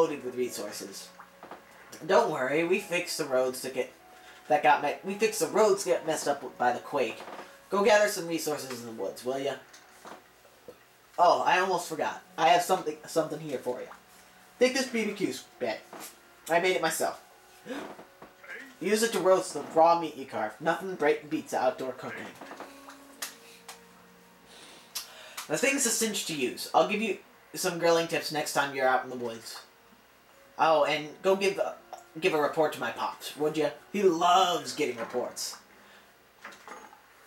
loaded with resources. Don't worry, we fixed the roads we fixed the roads to get messed up by the quake. Go gather some resources in the woods, will ya? Oh, I almost forgot. I have something here for you. Take this BBQ bit. I made it myself. Use it to roast the raw meat you carve. Nothing beats outdoor cooking. The thing's a cinch to use. I'll give you some grilling tips next time you're out in the woods. Oh, and go give a report to my pops, would you? He loves getting reports.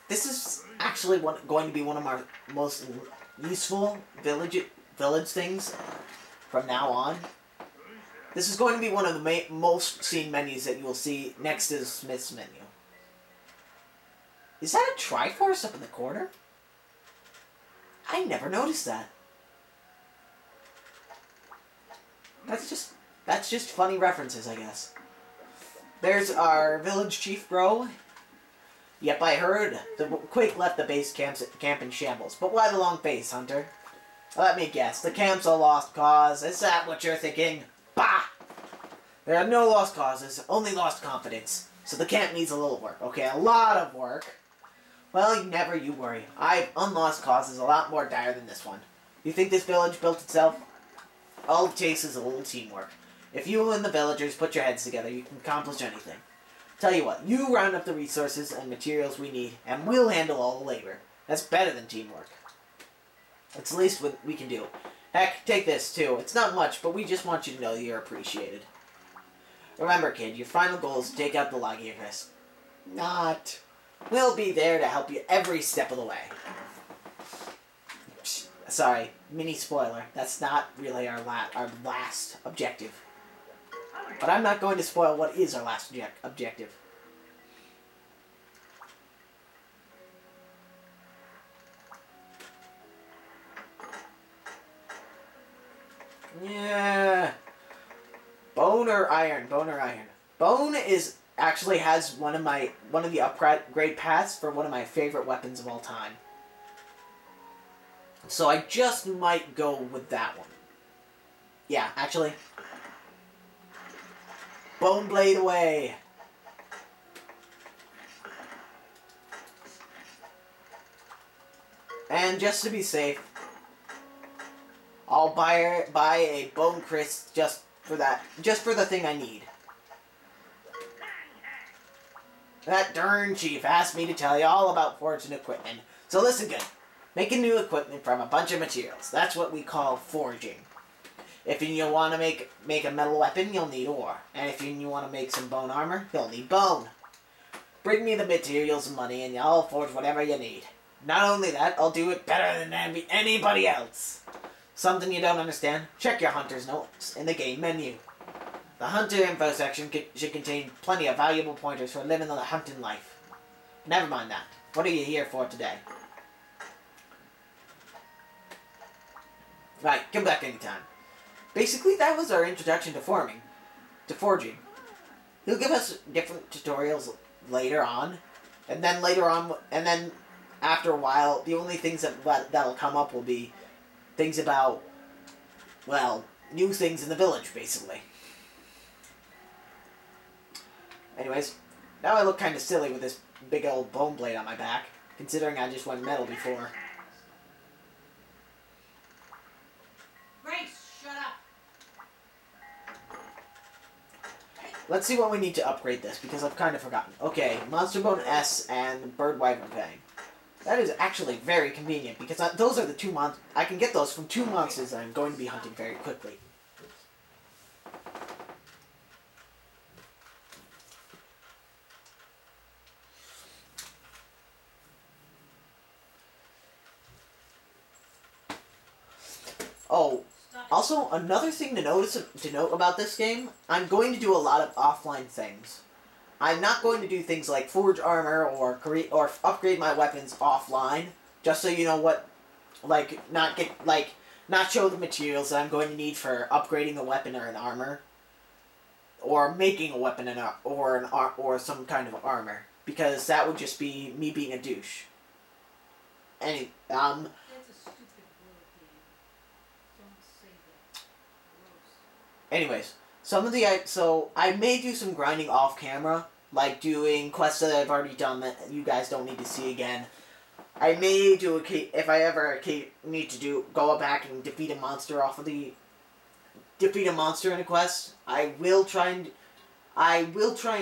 This is actually going to be one of our most useful village things from now on. This is going to be one of the most seen menus that you will see next to the Smith's menu. Is that a Triforce up in the corner? I never noticed that. That's just funny references, I guess. There's our village chief, bro. Yep, I heard. The quake left the base camp in shambles. But why the long face, Hunter? Let me guess. The camp's a lost cause. Is that what you're thinking? Bah! There are no lost causes, only lost confidence. So the camp needs a little work. Okay, a lot of work. Well, never you worry. Unlost causes a lot more dire than this one. You think this village built itself? All it takes is a little teamwork. If you and the villagers put your heads together, you can accomplish anything. Tell you what, you round up the resources and materials we need, and we'll handle all the labor. That's better than teamwork. It's the least we can do. Heck, take this too. It's not much, but we just want you to know you're appreciated. Remember, kid, your final goal is to take out the Lagiacrus. Not. We'll be there to help you every step of the way. Sorry, mini spoiler. That's not really our last objective. But I'm not going to spoil what is our last objective. Yeah. Bone or iron? Bone or iron? Bone has one of the upgrade paths for one of my favorite weapons of all time. So I just might go with that one. Yeah, actually. Bone blade away. And just to be safe, I'll buy a bone crisp just for the thing I need. That darn chief asked me to tell you all about forging equipment. So listen good. Making new equipment from a bunch of materials. That's what we call forging. If you want to make a metal weapon, you'll need ore. And if you want to make some bone armor, you'll need bone. Bring me the materials and money and I'll forge whatever you need. Not only that, I'll do it better than anybody else. Something you don't understand? Check your hunter's notes in the game menu. The hunter info section should contain plenty of valuable pointers for living the hunting life. Never mind that. What are you here for today? Right, come back anytime. Basically, that was our introduction to forging. He'll give us different tutorials later on, and then after a while, the only things that'll come up will be things about, well, new things in the village, basically. Anyways, now I look kind of silly with this big old bone blade on my back, considering I just went metal before. Let's see what we need to upgrade this, because I've kind of forgotten. Okay, Monster Bone S and Bird Wyvern Fang. That is actually very convenient, because those are the two monsters. I can get those from two monsters that I'm going to be hunting very quickly. Oh. Also, another thing to note about this game, I'm going to do a lot of offline things. I'm not going to do things like forge armor or upgrade my weapons offline, just so you know what, not show the materials that I'm going to need for upgrading a weapon or an armor, or making a weapon or some kind of armor, because that would just be me being a douche. Anyways, so I may do some grinding off camera, like doing quests that I've already done that you guys don't need to see again. I may do if I ever need to go back and defeat a monster in a quest. I will try and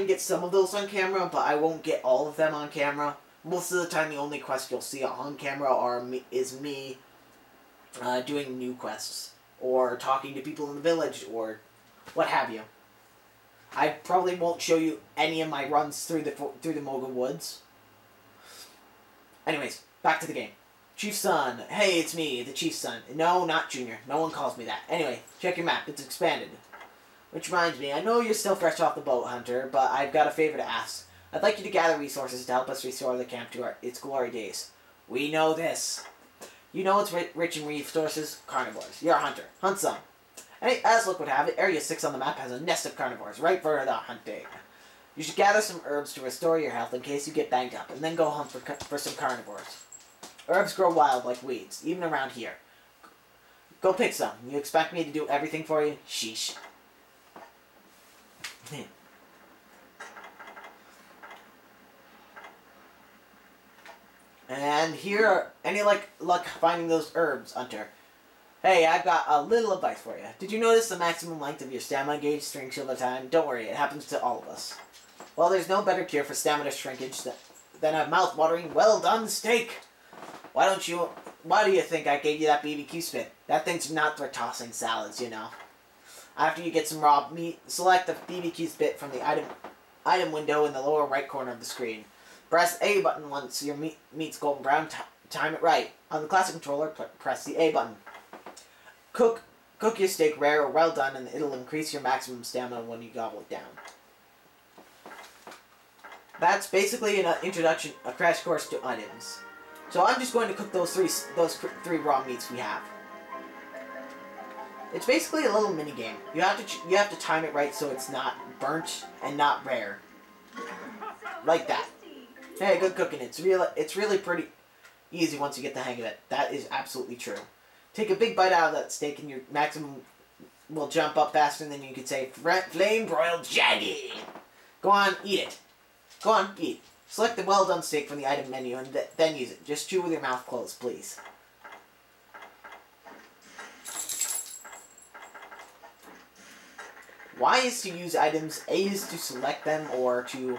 get some of those on camera, but I won't get all of them on camera. Most of the time, the only quest you'll see on camera is me doing new quests or talking to people in the village or what have you. I probably won't show you any of my runs through the Moga Woods. Anyways, back to the game. Chief's son. Hey, it's me, the Chief's son. No, not Junior. No one calls me that. Anyway, check your map. It's expanded. Which reminds me, I know you're still fresh off the boat, Hunter, but I've got a favor to ask. I'd like you to gather resources to help us restore the camp to its glory days. We know this. You know it's rich in resources? Carnivores. You're a hunter. Hunt some. And as luck would have it, Area 6 on the map has a nest of carnivores, right for the hunting. You should gather some herbs to restore your health in case you get banged up, and then go hunt for some carnivores. Herbs grow wild like weeds, even around here. Go pick some. You expect me to do everything for you? Sheesh. And here are any luck finding those herbs, Hunter. Hey, I've got a little advice for you. Did you notice the maximum length of your stamina gauge shrinks over time? Don't worry, it happens to all of us. Well, there's no better cure for stamina shrinkage than a mouth-watering, well-done steak. Why do you think I gave you that BBQ spit? That thing's not for tossing salads, you know. After you get some raw meat, select the BBQ spit from the item window in the lower right corner of the screen. Press A button once your meat's golden brown. Time it right. On the classic controller, press the A button. Cook your steak rare or well done, and it'll increase your maximum stamina when you gobble it down. That's basically an introduction, a crash course to items. So I'm just going to cook those three raw meats we have. It's basically a little mini game. You have to time it right so it's not burnt and not rare, like that. Hey, good cooking. It's really pretty easy once you get the hang of it. That is absolutely true. Take a big bite out of that steak and your maximum will jump up faster than you could say flame broiled jaggy. Go on, eat it. Go on, eat. Select the well done steak from the item menu and then use it. Just chew with your mouth closed, please. Y is to use items, A is to select them or to...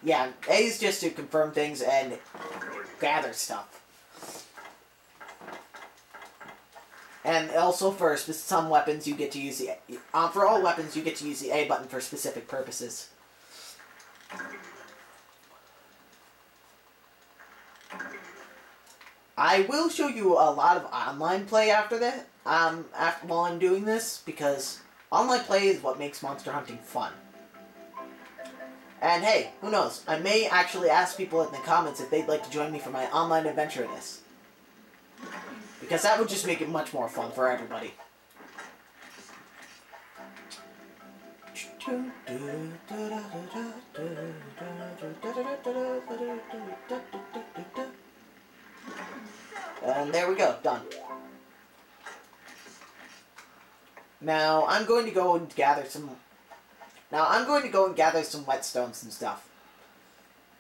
Yeah, A is just to confirm things and gather stuff. And also for some weapons you get to use for all weapons you get to use the A button for specific purposes. I will show you a lot of online play after that, while I'm doing this, because online play is what makes monster hunting fun. And hey, who knows, I may actually ask people in the comments if they'd like to join me for my online adventure in this. Because that would just make it much more fun for everybody. And there we go, done. Now I'm going to go and gather some whetstones and stuff.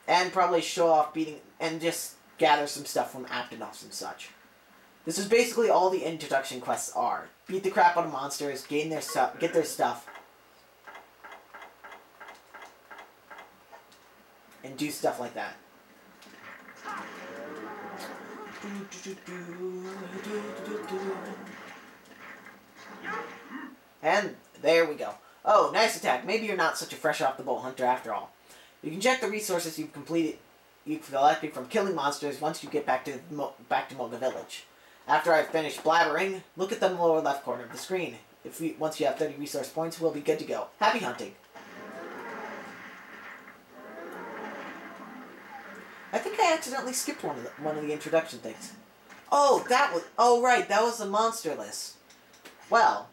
And probably show off and just gather some stuff from Aptonoffs and such. This is basically all the introduction quests are. Beat the crap out of monsters, gain their stuff, get their stuff, and do stuff like that. And there we go. Oh, nice attack. Maybe you're not such a fresh off the boat hunter after all. You can check the resources you've collected from killing monsters once you get back to Moga Village. After I've finished blabbering, look at the lower left corner of the screen. Once you have 30 resource points, we'll be good to go. Happy hunting! I think I accidentally skipped one of the introduction things. Oh, right, that was the monster list. Well,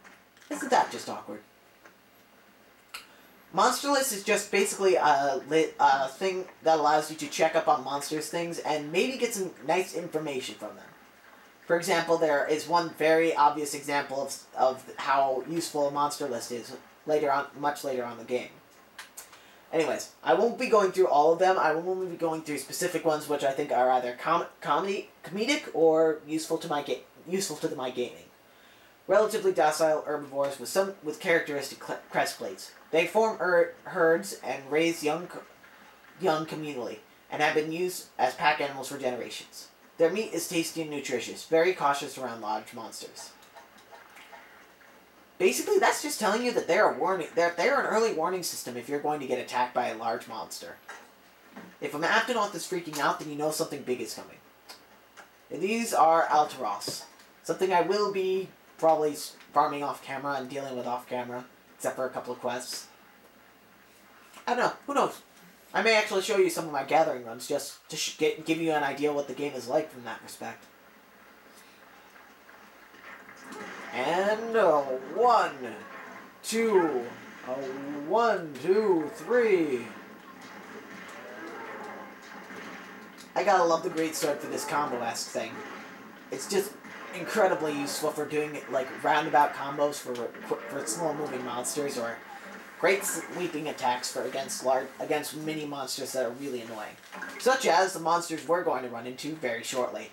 isn't that just awkward? Monster list is just basically a thing that allows you to check up on monsters things and maybe get some nice information from them. For example, there is one very obvious example of how useful a monster list is later on, much later on in the game. Anyways, I won't be going through all of them. I will only be going through specific ones which I think are either comedic or useful to my gaming. Relatively docile herbivores with characteristic crest plates. They form herds and raise young communally, and have been used as pack animals for generations. Their meat is tasty and nutritious, very cautious around large monsters. Basically, that's just telling you that they're an early warning system if you're going to get attacked by a large monster. If a Aptonoth is freaking out, then you know something big is coming. And these are Altaros. Something I will be probably farming off camera and dealing with off camera, except for a couple of quests. I don't know, who knows? I may actually show you some of my gathering runs just to give you an idea what the game is like from that respect. And one, two, three. I gotta love the greatsword for this combo-esque thing. It's just incredibly useful for doing like roundabout combos for slow-moving monsters, or great sweeping attacks against mini monsters that are really annoying, such as the monsters we're going to run into very shortly.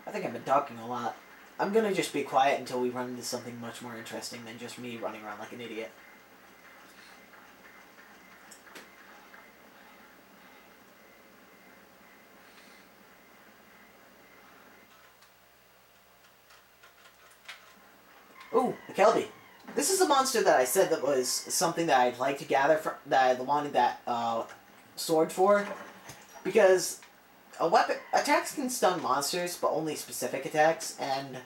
I think I've been talking a lot. I'm gonna just be quiet until we run into something much more interesting than just me running around like an idiot. Ooh, the Kelby. This is a monster that I said that was something that I'd like to gather from, that I wanted that sword for, because attacks can stun monsters, but only specific attacks, and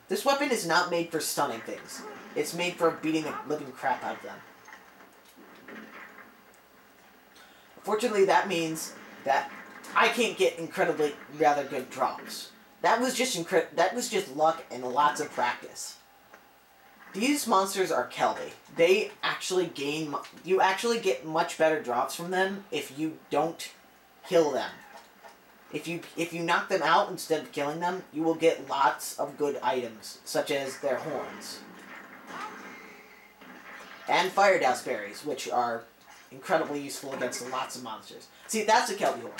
this weapon is not made for stunning things. It's made for beating the living crap out of them. Unfortunately, that means that I can't get incredibly rather good drops. That was just luck and lots of practice. These monsters are Kelby. They actually you actually get much better drops from them if you don't kill them. If you knock them out instead of killing them, you will get lots of good items, such as their horns. And Fire Douse Berries, which are incredibly useful against lots of monsters. See, that's a Kelby horn.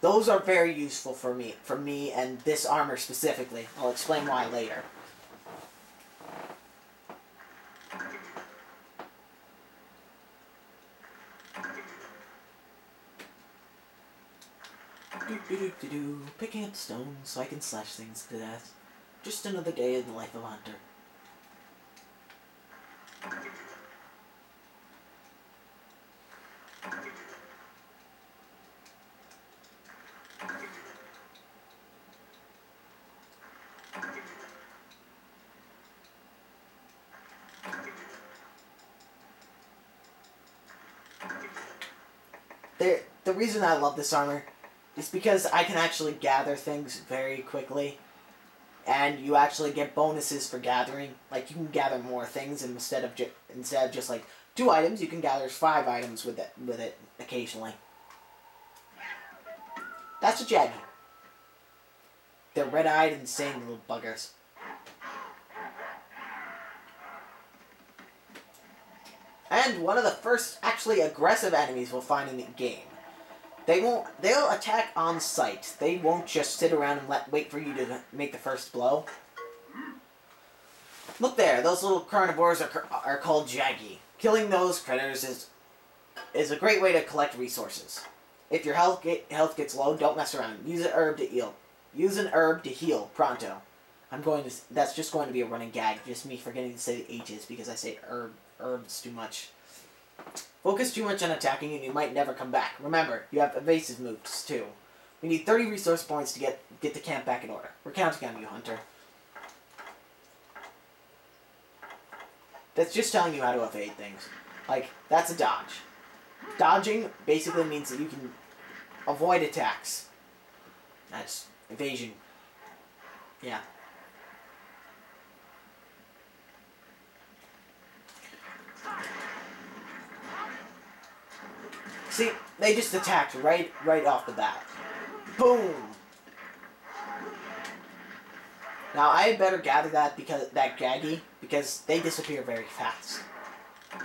Those are very useful for me and this armor specifically. I'll explain why later. Picking up stones so I can slash things to death. Just another day in the life of a hunter. The reason I love this armor is because I can actually gather things very quickly, and you actually get bonuses for gathering. Like, you can gather more things, and instead of just like 2 items, you can gather 5 items with it occasionally. That's a Jaggy. They're red-eyed, insane little buggers. And one of the first actually aggressive enemies we'll find in the game. They'll attack on sight. They won't just sit around and wait for you to make the first blow. Look there, those little carnivores are called Jaggy. Killing those critters is a great way to collect resources. If your health gets low, don't mess around. Use an herb to heal. Use an herb to heal pronto. That's just going to be a running gag. Just me forgetting to say the H's because I say herbs too much. Focus too much on attacking and you might never come back. Remember, you have evasive moves too. We need 30 resource points to get the camp back in order. We're counting on you, Hunter. That's just telling you how to evade things. Like, that's a dodge. Dodging basically means that you can avoid attacks. That's evasion. Yeah. See, they just attacked right off the bat. Boom! Now I had better gather that Gaggy because they disappear very fast.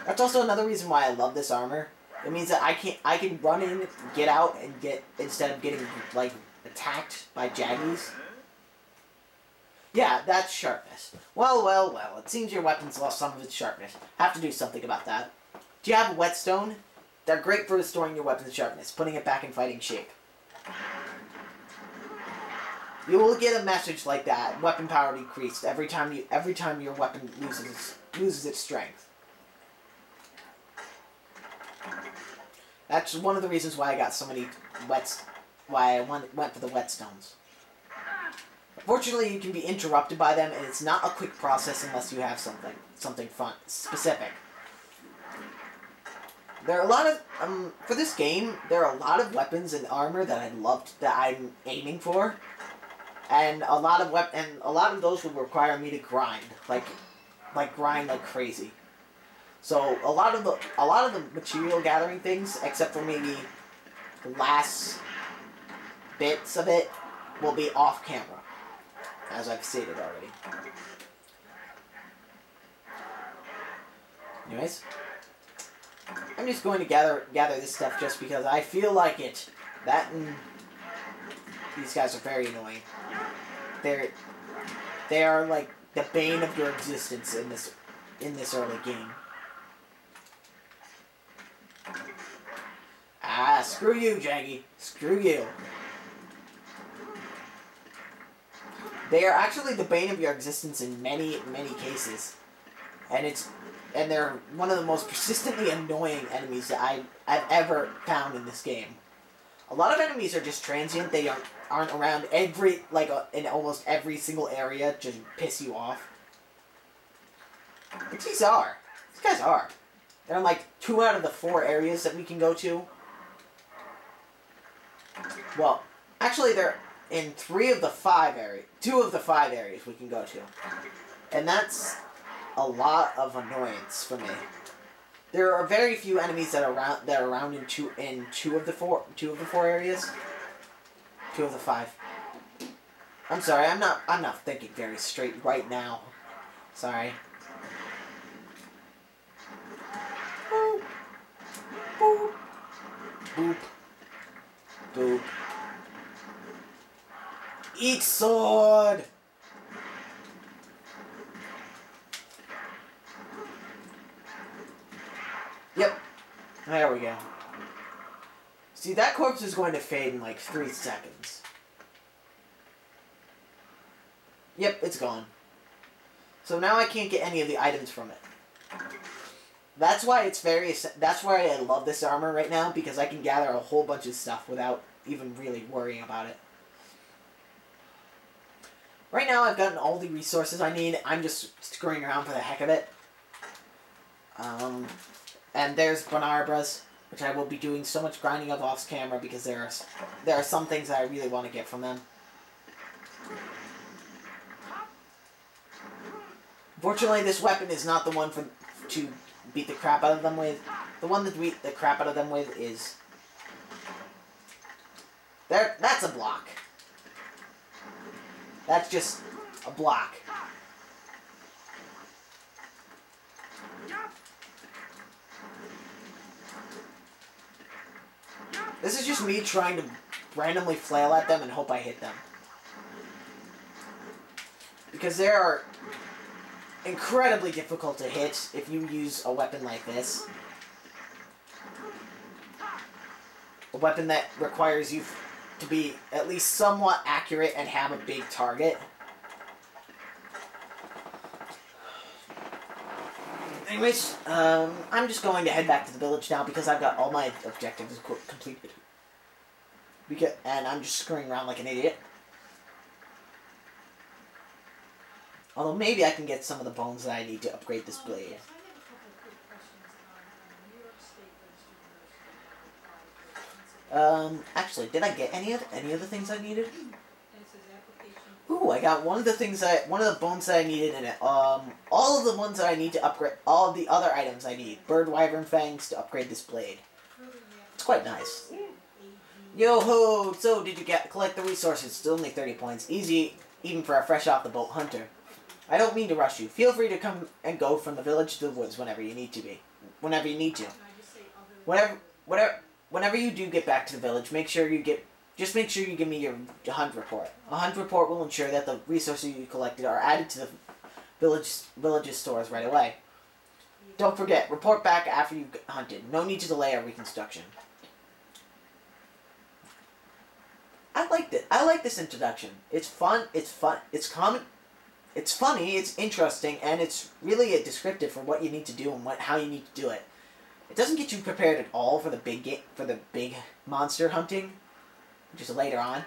That's also another reason why I love this armor. It means that I can run in, get out, and instead of getting like attacked by Jaggies. Yeah, that's sharpness. Well. It seems your weapon's lost some of its sharpness. Have to do something about that. Do you have a whetstone? They're great for restoring your weapon's sharpness, putting it back in fighting shape. You will get a message like that. Weapon power decreased every time your weapon loses its strength. That's one of the reasons why I got so many why I went for the whetstones. Fortunately, you can be interrupted by them, and it's not a quick process unless you have something fun specific. There are a lot of for this game. There are a lot of weapons and armor that I'm aiming for, and a lot of those will require me to grind like crazy. So a lot of the material gathering things, except for maybe the last bits of it, will be off camera, as I've stated already. Anyways, I'm just going to gather this stuff just because I feel like it. That and these guys are very annoying. They are like the bane of your existence in this early game. Ah, screw you, Jaggy. Screw you. They are actually the bane of your existence in many cases, and they're one of the most persistently annoying enemies that I've ever found in this game. A lot of enemies are just transient. They aren't around in almost every single area to piss you off. But these guys are. They're in like 2 out of the 4 areas that we can go to. Well, actually they're in 2 of the 5 areas we can go to. And that's a lot of annoyance for me. There are very few enemies that are around in two of the 4 areas. 2 of the 5. I'm sorry, I'm not thinking very straight right now. Sorry. Boop. Boop. Boop. Boop. Eat sword! Yep. There we go. See, that corpse is going to fade in like 3 seconds. Yep, it's gone. So now I can't get any of the items from it. That's why I love this armor right now, because I can gather a whole bunch of stuff without even really worrying about it. Right now I've gotten all the resources I need. I'm just screwing around for the heck of it. And there's Bonarbras, which I will be doing so much grinding of off camera because there are some things that I really want to get from them. Fortunately, this weapon is not the one to beat the crap out of them with. The one to beat the crap out of them with is... That's a block. That's just a block. This is just me trying to randomly flail at them and hope I hit them. Because they are incredibly difficult to hit if you use a weapon like this. A weapon that requires you to be at least somewhat accurate and have a big target. Anyways, I'm just going to head back to the village now because I've got all my objectives completed. And I'm just screwing around like an idiot. Although maybe I can get some of the bones that I need to upgrade this blade. Actually, did I get any of the things I needed? Ooh, I got one of the bones that I needed in it. All of the ones that I need to upgrade, all of the other items I need. Bird Wyvern Fangs to upgrade this blade. quite nice. Yo-ho! So, did you collect the resources? Still only 30 points. Easy, even for a fresh-off-the-boat hunter. I don't mean to rush you. Feel free to come and go from the village to the woods whenever you need to be. Whenever you need to. Whenever you do get back to the village, make sure you give me your hunt report. A hunt report will ensure that the resources you collected are added to the village's stores right away. Don't forget, report back after you've hunted. No need to delay our reconstruction. I liked it. I like this introduction. It's fun. It's common. It's funny, it's interesting, and it's really descriptive for what you need to do and how you need to do it. It doesn't get you prepared at all for the big monster hunting, which is later on.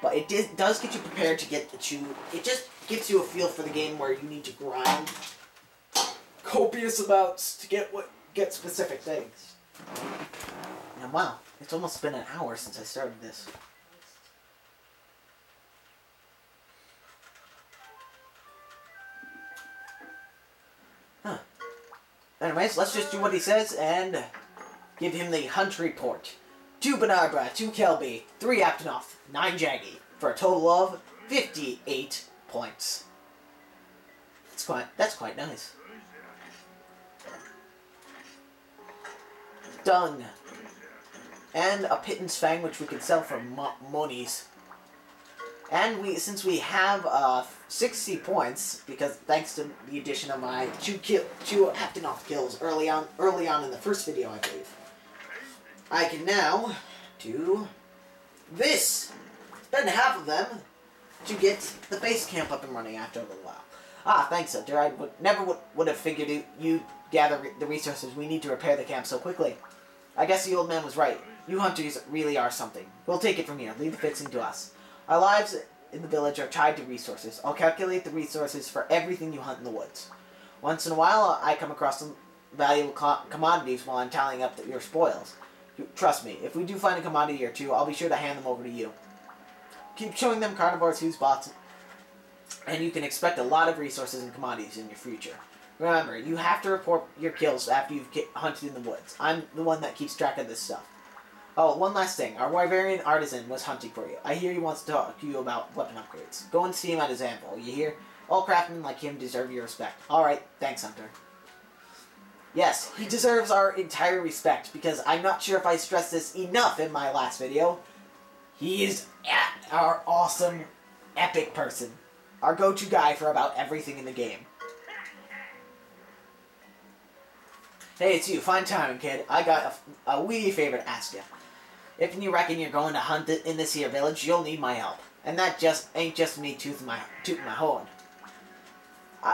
But it does get you prepared to it just gives you a feel for the game where you need to grind copious amounts to get specific things. And wow, it's almost been an hour since I started this. Huh. Anyways, let's just do what he says and give him the hunt report. 2 Bernabra, 2 Kelby, 3 Aptonoth, 9 Jaggy, for a total of 58 points. That's quite nice. Dung. And a Pitten's Fang, which we can sell for monies. And since we have 60 points, because thanks to the addition of my 2 Aptonoth kills early on in the first video, I believe, I can now do this. Spend half of them to get the base camp up and running after a little while. Ah, thanks, Hunter. I never would have figured you'd gather the resources we need to repair the camp so quickly. I guess the old man was right. You hunters really are something. We'll take it from here. Leave the fixing to us. Our lives in the village are tied to resources. I'll calculate the resources for everything you hunt in the woods. Once in a while, I come across some valuable commodities while I'm tallying up your spoils. Trust me, if we do find a commodity or two, I'll be sure to hand them over to you. Keep showing them carnivores whose bots, and you can expect a lot of resources and commodities in your future. Remember, you have to report your kills after you've hunted in the woods. I'm the one that keeps track of this stuff. Oh, one last thing. Our Wyverian artisan was hunting for you. I hear he wants to talk to you about weapon upgrades. Go and see him at his anvil, you hear? All craftsmen like him deserve your respect. Alright, thanks, Hunter. Yes, he deserves our entire respect, because I'm not sure if I stressed this enough in my last video. He is our awesome, epic person. Our go-to guy for about everything in the game. Hey, it's you. Fine timing, kid. I got a wee favor to ask you. If you reckon you're going to hunt in this here village, you'll need my help. And that ain't just me tooting my horn.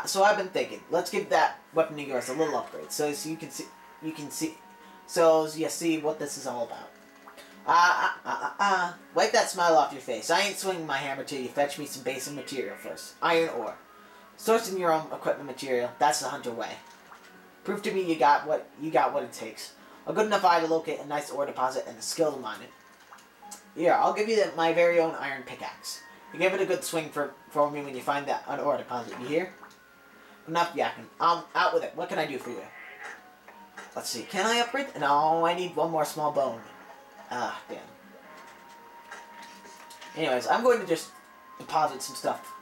So I've been thinking, let's give that weapon of yours a little upgrade, so you can see what this is all about. Wipe that smile off your face. I ain't swinging my hammer till you fetch me some basic material first. Iron ore. Sourcing your own equipment material, that's the hunter way. Prove to me you got what it takes. A good enough eye to locate a nice ore deposit and the skill to mine it. Here, I'll give you my very own iron pickaxe. You give it a good swing for me when you find an ore deposit, you hear? Enough yakking. Out with it. What can I do for you? Let's see. Can I upgrade? No, I need one more small bone. Ah, damn. Anyways, I'm going to just deposit some stuff.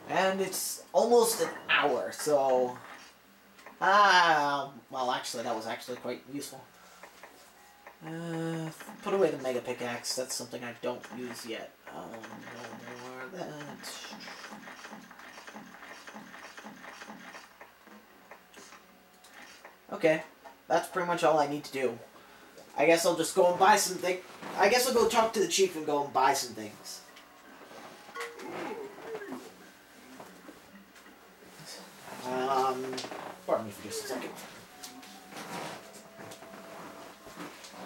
And it's almost an hour, so... well, actually, that was actually quite useful. Put away the mega pickaxe. That's something I don't use yet. No more of that. Okay, that's pretty much all I need to do. I guess I'll just go and buy something. I guess I'll go talk to the chief and go and buy some things. Pardon me for just a second.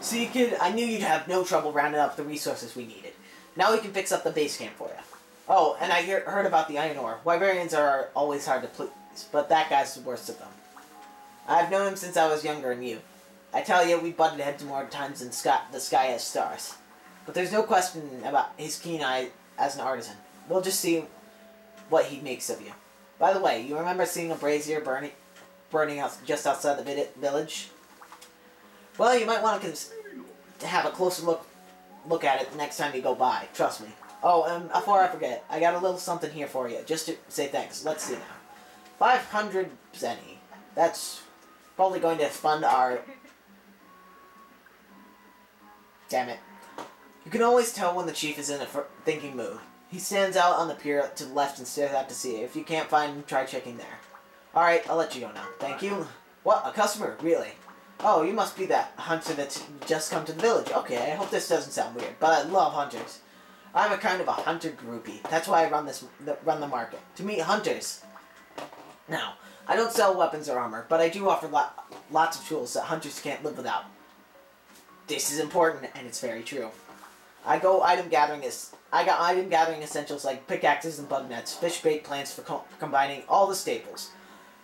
See, kid, I knew you'd have no trouble rounding up the resources we needed. Now we can fix up the base camp for you. Oh, and I heard about the iron ore. Wyverians are always hard to please, but that guy's the worst of them. I've known him since I was younger than you. I tell you, we butted heads more times than the sky has stars. But there's no question about his keen eye as an artisan. We'll just see what he makes of you. By the way, you remember seeing a brazier burning out just outside the village? Well, you might want to to have a closer look at it the next time you go by. Trust me. Oh, and before I forget, I got a little something here for you, just to say thanks. Let's see now. 500 zenny. That's probably going to fund our... Damn it. You can always tell when the chief is in a thinking mood. He stands out on the pier to the left and stares out to sea. If you can't find him, try checking there. Alright, I'll let you go now. Thank you. What? A customer? Really? Oh, you must be that hunter that's just come to the village. Okay, I hope this doesn't sound weird, but I love hunters. I'm a kind of a hunter groupie. That's why I run the market. To meet hunters. Now, I don't sell weapons or armor, but I do offer lots of tools that hunters can't live without. This is important, and it's very true. I got item gathering essentials like pickaxes and bug nets, fish bait plants for combining all the staples.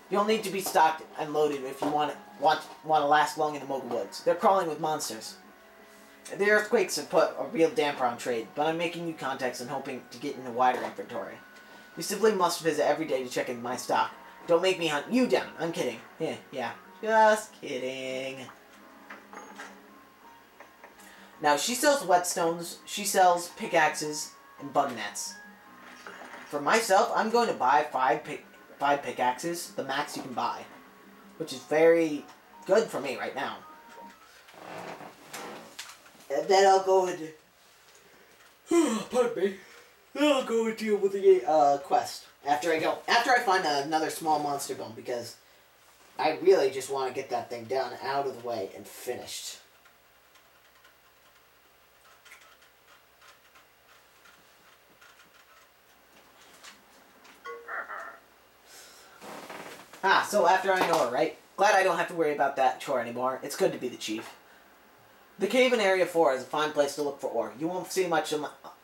You'll need to be stocked and loaded if you want to last long in the Mogul Woods. They're crawling with monsters. The earthquakes have put a real damper on trade, but I'm making new contacts and hoping to get in a wider inventory. You simply must visit every day to check in my stock. Don't make me hunt you down. I'm kidding. Yeah. Just kidding. Now, she sells whetstones, she sells pickaxes, and bug nets. For myself, I'm going to buy five pickaxes, the max you can buy. Which is very good for me right now. And then I'll go and... Pardon me. Then I'll go and deal with the quest. After I find another small monster bone, because I really just want to get that thing done, out of the way, and finished. So after I know her, right? Glad I don't have to worry about that chore anymore. It's good to be the chief. The cave in Area 4 is a fine place to look for ore. You won't see much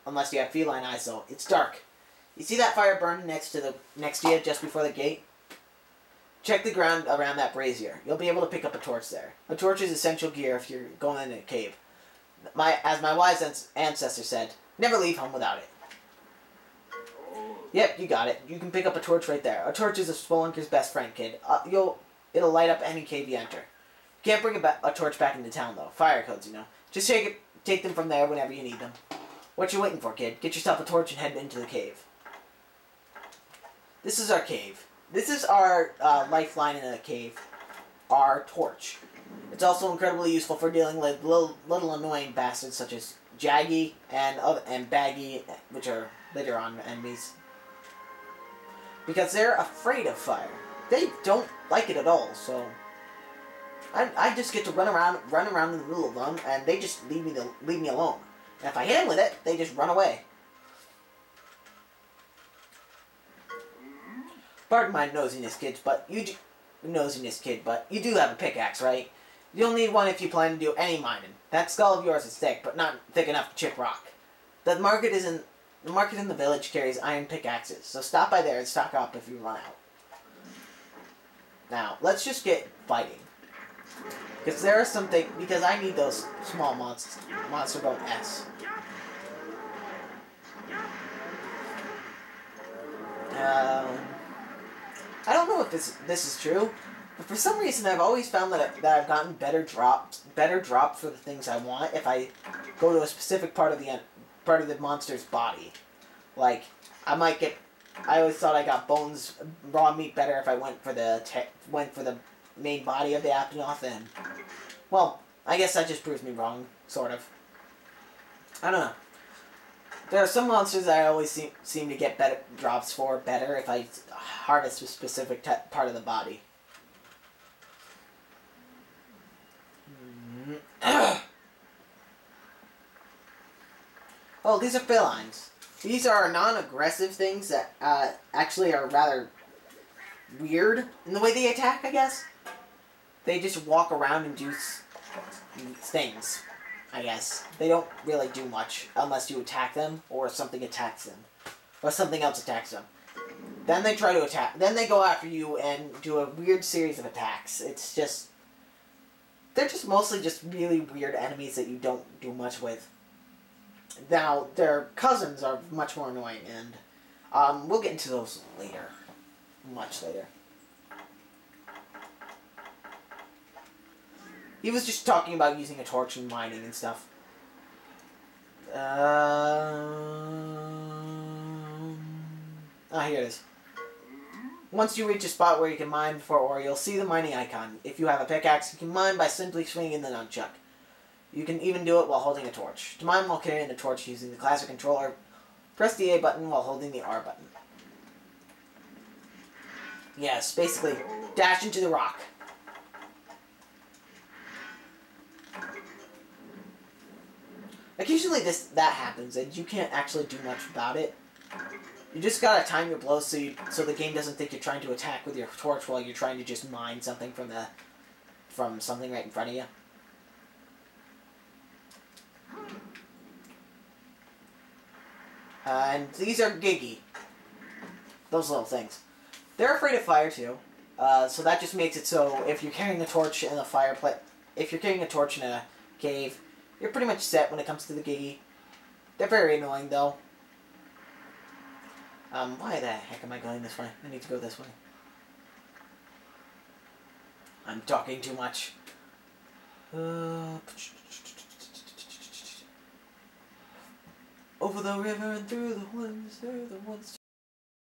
unless you have feline eyes, though. It's dark. You see that fire burning next to you, just before the gate? Check the ground around that brazier. You'll be able to pick up a torch there. A torch is essential gear if you're going in a cave. As my wise ancestor said, never leave home without it. Yep, you got it. You can pick up a torch right there. A torch is a spelunker's best friend, kid. It'll light up any cave you enter. You can't bring a torch back into town, though. Fire codes, you know. Just take them from there whenever you need them. What you waiting for, kid? Get yourself a torch and head into the cave. This is our cave. This is our lifeline in a cave. Our torch. It's also incredibly useful for dealing with little annoying bastards such as Jaggy and Baggy, which are later on enemies. Because they're afraid of fire. They don't like it at all, so... I just get to run around in the middle of them, and they just leave me alone. And if I hit them with it, they just run away. Pardon my nosiness, kid, but you do have a pickaxe, right? You'll need one if you plan to do any mining. That skull of yours is thick, but not thick enough to chip rock. The market in the village carries iron pickaxes, so stop by there and stock up if you run out. Now, let's just get fighting. Because I need those small monster bone S. I don't know if this is true, but for some reason I've always found that I've gotten better drops for the things I want if I go to a specific part of the monster's body. Like, I always thought I got bones, raw meat better if I went for the main body of the Aptonoth, and well, I guess that just proves me wrong, sort of. I don't know. There are some monsters that I always seem to get better drops for better if I harvest a specific part of the body. Oh, these are felines. These are non-aggressive things that actually are rather weird in the way they attack, I guess. They just walk around and do things, I guess. They don't really do much unless you attack them or something attacks them. Or something else attacks them. Then they try to attack. Then they go after you and do a weird series of attacks. It's just... They're just mostly just really weird enemies that you don't do much with. Now, their cousins are much more annoying, and we'll get into those later. Much later. He was just talking about using a torch and mining and stuff. Here it is. Once you reach a spot where you can mine for ore, you'll see the mining icon. If you have a pickaxe, you can mine by simply swinging the nunchuck. You can even do it while holding a torch. To mine while carrying a torch using the classic controller, press the A button while holding the R button. Yes, basically, dash into the rock. Occasionally that happens, and you can't actually do much about it. You just gotta time your blows so the game doesn't think you're trying to attack with your torch while you're trying to just mine something from something right in front of you. And these are Giggy. Those little things. They're afraid of fire too. So that just makes it so if you're carrying a torch in a fireplace, if you're carrying a torch in a cave, you're pretty much set when it comes to the Giggy. They're very annoying though. Why the heck am I going this way? I need to go this way. I'm talking too much. Over the river and through the woods